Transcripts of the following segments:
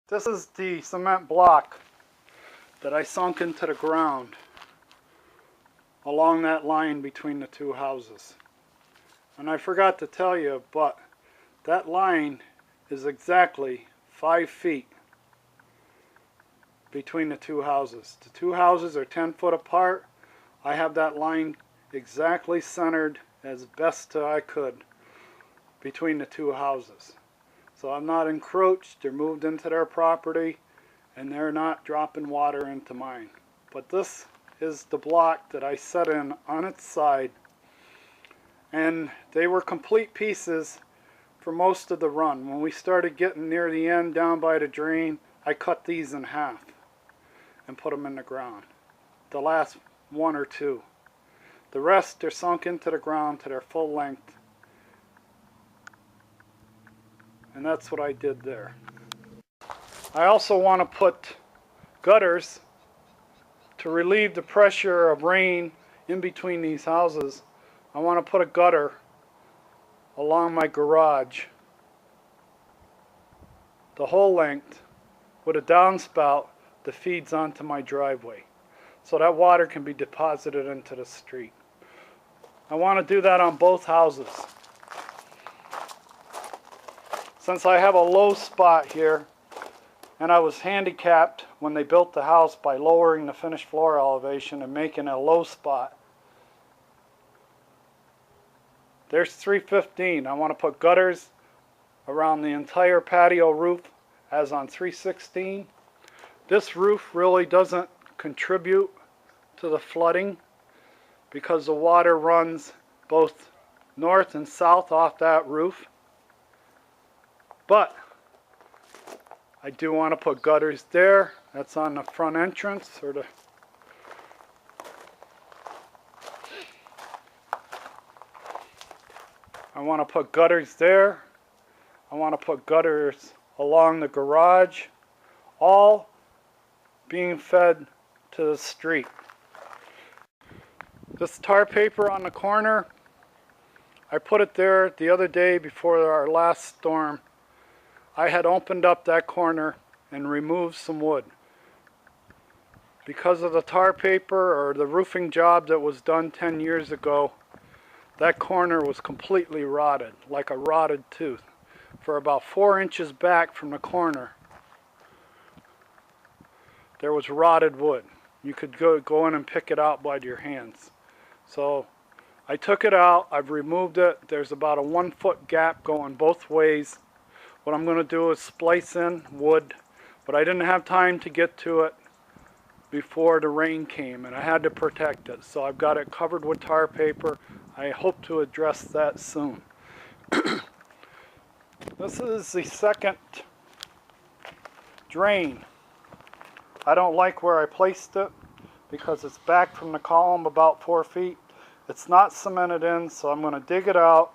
This is the cement block that I sunk into the ground along that line between the two houses. And I forgot to tell you, but that line is exactly 5 feet between the two houses. The two houses are 10 foot apart. I have that line exactly centered as best I could between the two houses. So I'm not encroached, they're moved into their property, and they're not dropping water into mine. But this is the block that I set in on its side, and they were complete pieces for most of the run. When we started getting near the end down by the drain, I cut these in half and put them in the ground. The last one or two. The rest are sunk into the ground to their full length. And that's what I did there. I also want to put gutters to relieve the pressure of rain in between these houses. I want to put a gutter along my garage, the whole length, with a downspout that feeds onto my driveway, so that water can be deposited into the street. I want to do that on both houses. Since I have a low spot here, and I was handicapped when they built the house by lowering the finished floor elevation and making a low spot. There's 315. I want to put gutters around the entire patio roof as on 316. This roof really doesn't contribute to the flooding because the water runs both north and south off that roof. But I do want to put gutters there. That's on the front entrance, or the I want to put gutters there. I want to put gutters along the garage, all being fed to the street. This tar paper on the corner, I put it there the other day before our last storm. I had opened up that corner and removed some wood. Because of the tar paper or the roofing job that was done 10 years ago, that corner was completely rotted, like a rotted tooth. For about 4 inches back from the corner, there was rotted wood. You could go in and pick it out by your hands. So I took it out, I've removed it. There's about a 1 foot gap going both ways. What I'm going to do is splice in wood, but I didn't have time to get to it before the rain came, and I had to protect it. So I've got it covered with tar paper. I hope to address that soon. This is the second drain. I don't like where I placed it because it's back from the column about 4 feet. It's not cemented in, so I'm going to dig it out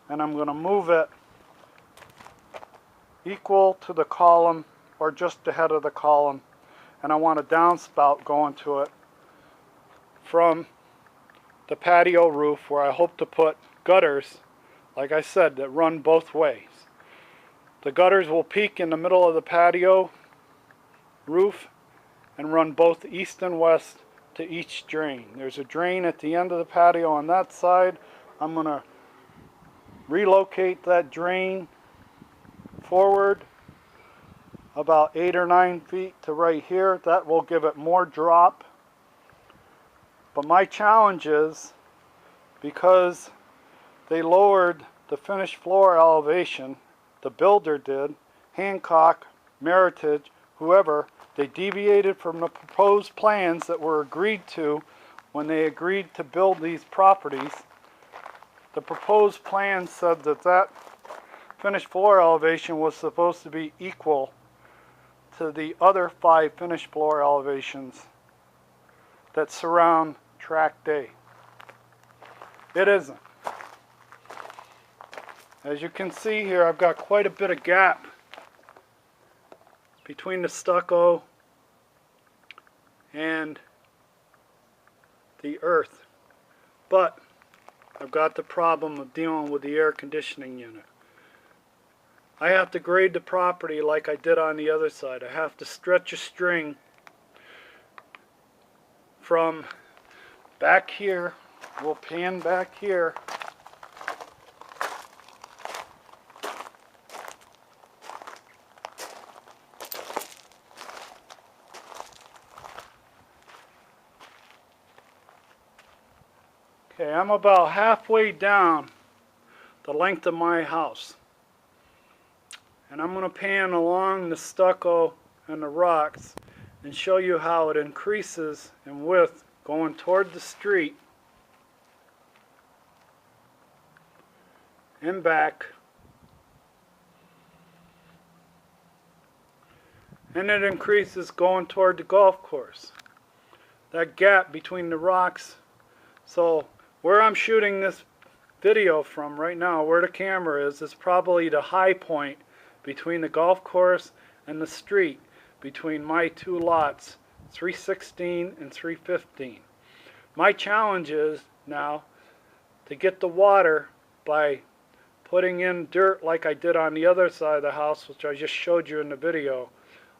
and I'm going to move it equal to the column or just ahead of the column, and I want a downspout going to it from the patio roof, where I hope to put gutters, like I said, that run both ways. The gutters will peak in the middle of the patio roof and run both east and west to each drain. There's a drain at the end of the patio on that side. I'm going to relocate that drain forward about 8 or 9 feet to right here. That will give it more drop. But my challenge is, because they lowered the finished floor elevation, the builder did, Hancock, Meritage, whoever, they deviated from the proposed plans that were agreed to when they agreed to build these properties. The proposed plan said that that finished floor elevation was supposed to be equal to the other 5 finished floor elevations that surround Tract A. It isn't. As you can see here, I've got quite a bit of gap between the stucco and the earth. But I've got the problem of dealing with the air conditioning unit. I have to grade the property like I did on the other side. I have to stretch a string from back here. We'll pan back here. Okay, I'm about halfway down the length of my house. And I'm going to pan along the stucco and the rocks and show you how it increases in width going toward the street and back. And it increases going toward the golf course. That gap between the rocks. So where I'm shooting this video from right now, where the camera is probably the high point between the golf course and the street, between my two lots, 316 and 315. My challenge is now to get the water by putting in dirt like I did on the other side of the house, which I just showed you in the video.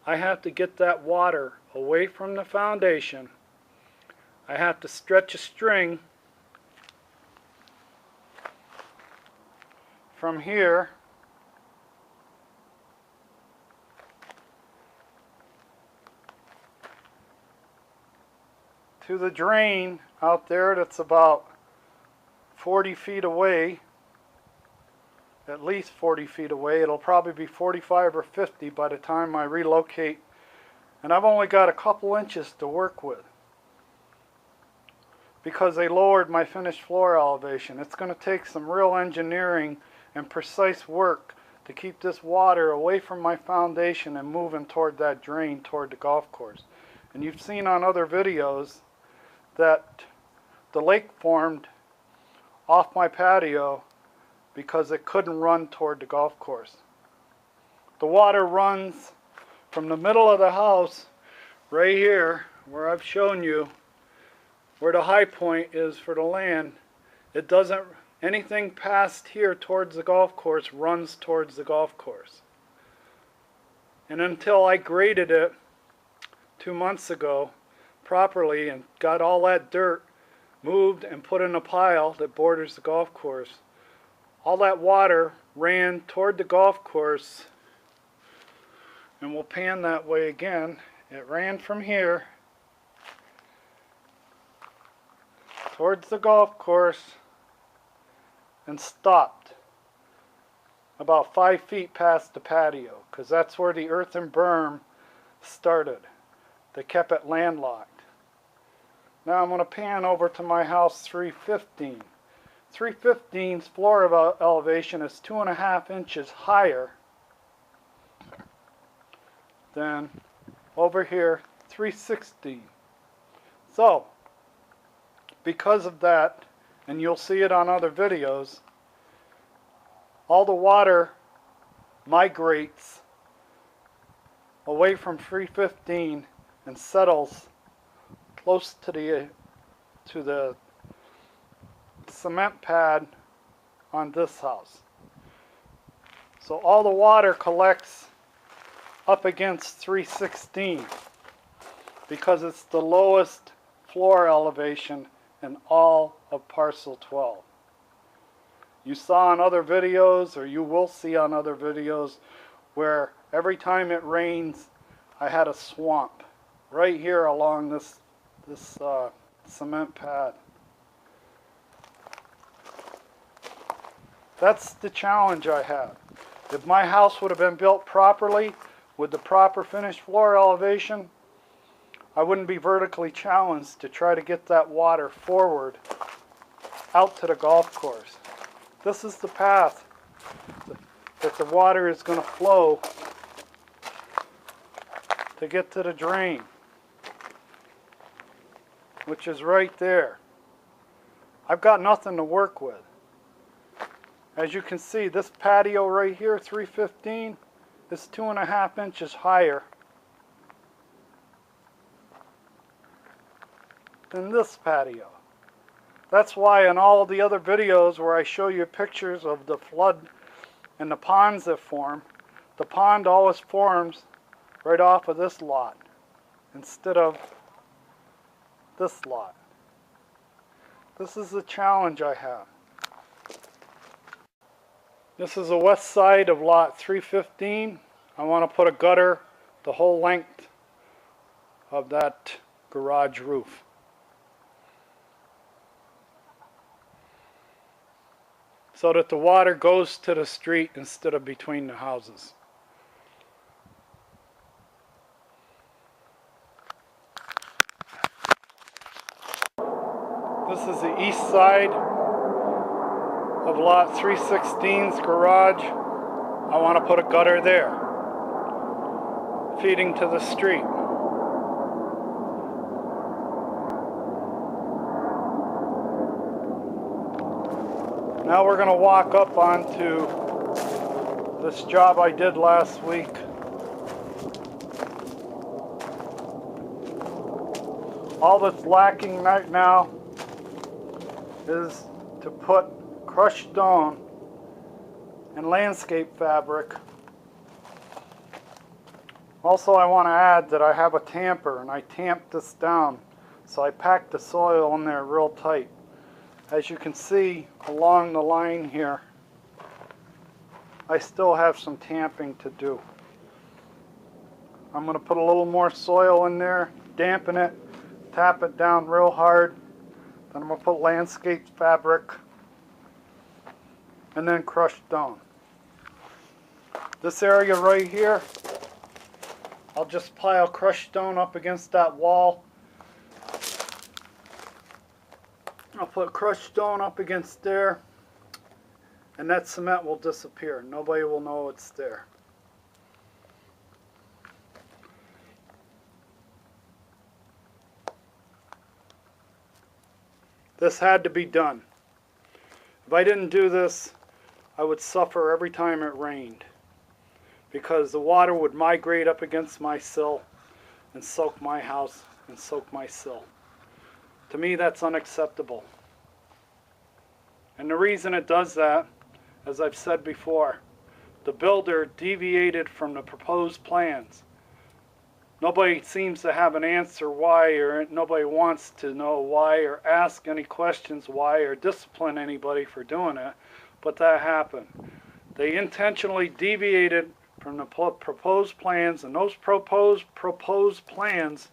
I have to get that water away from the foundation. I have to stretch a string from here to the drain out there that's about 40 feet away, at least 40 feet away. It'll probably be 45 or 50 by the time I relocate, and I've only got a couple inches to work with because they lowered my finished floor elevation. It's going to take some real engineering and precise work to keep this water away from my foundation and moving toward that drain toward the golf course. And you've seen on other videos that the lake formed off my patio because it couldn't run toward the golf course. The water runs from the middle of the house right here where I've shown you where the high point is for the land. It doesn't, anything past here towards the golf course runs towards the golf course. And until I graded it 2 months ago properly and got all that dirt moved and put in a pile that borders the golf course, all that water ran toward the golf course, and we'll pan that way again. It ran from here towards the golf course and stopped about 5 feet past the patio, because that's where the earthen berm started. They kept it landlocked. Now I'm going to pan over to my house 315. 315's floor elevation is 2.5 inches higher than over here 316. So because of that, and you'll see it on other videos, all the water migrates away from 315 and settles close to the cement pad on this house. So all the water collects up against 316 because it's the lowest floor elevation in all of parcel 12. You saw in other videos, or you will see on other videos, where every time it rains I had a swamp right here along this cement pad. That's the challenge I have. If my house would have been built properly with the proper finished floor elevation, I wouldn't be vertically challenged to try to get that water forward out to the golf course. This is the path that the water is going to flow to get to the drain, which is right there. I've got nothing to work with. As you can see, this patio right here, 315, is 2.5 inches higher than this patio. That's why in all the other videos where I show you pictures of the flood and the ponds that form, the pond always forms right off of this lot instead of this lot. This is the challenge I have. This is the west side of lot 315. I want to put a gutter the whole length of that garage roof. So that the water goes to the street instead of between the houses. This is the east side of lot 316's garage. I want to put a gutter there, feeding to the street. Now we're going to walk up onto this job I did last week. All that's lacking right now is to put crushed stone and landscape fabric. Also, I want to add that I have a tamper and I tamped this down, so I packed the soil in there real tight. As you can see along the line here, I still have some tamping to do. I'm going to put a little more soil in there, dampen it, tap it down real hard. Then I'm going to put landscape fabric and then crushed stone. This area right here, I'll just pile crushed stone up against that wall. I'll put crushed stone up against there, and that cement will disappear. Nobody will know it's there. This had to be done. If I didn't do this, I would suffer every time it rained, because the water would migrate up against my sill and soak my house and soak my sill. To me, that's unacceptable. And the reason it does that, as I've said before, the builder deviated from the proposed plans. Nobody seems to have an answer why, or nobody wants to know why, or ask any questions why, or discipline anybody for doing it, but that happened. They intentionally deviated from the proposed plans, and those proposed plans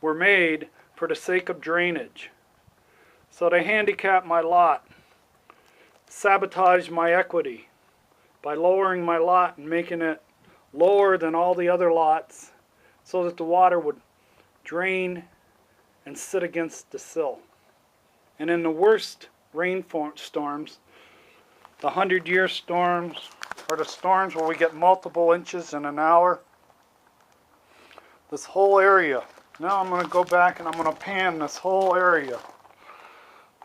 were made for the sake of drainage. So they handicapped my lot, sabotaged my equity by lowering my lot and making it lower than all the other lots so that the water would drain and sit against the sill. And in the worst rainstorms, the 100-year storms, or the storms where we get multiple inches in an hour, this whole area, now I'm going to go back and I'm going to pan this whole area.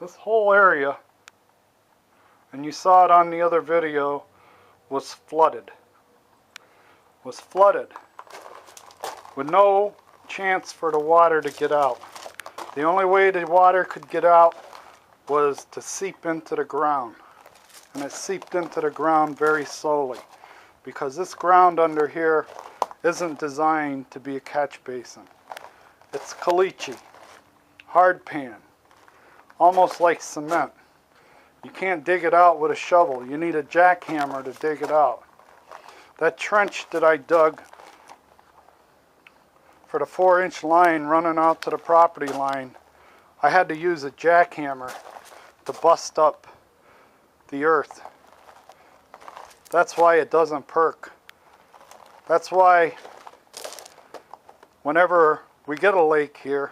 This whole area, and you saw it on the other video, was flooded. Was flooded with no chance for the water to get out. The only way the water could get out was to seep into the ground. And it seeped into the ground very slowly, because this ground under here isn't designed to be a catch basin. It's caliche, hard pan, almost like cement. You can't dig it out with a shovel. You need a jackhammer to dig it out. That trench that I dug for the 4-inch line running out to the property line, I had to use a jackhammer to bust up the earth. That's why it doesn't perk. That's why whenever we get a lake here,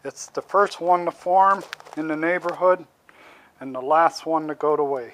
it's the first one to form in the neighborhood and the last one to go away.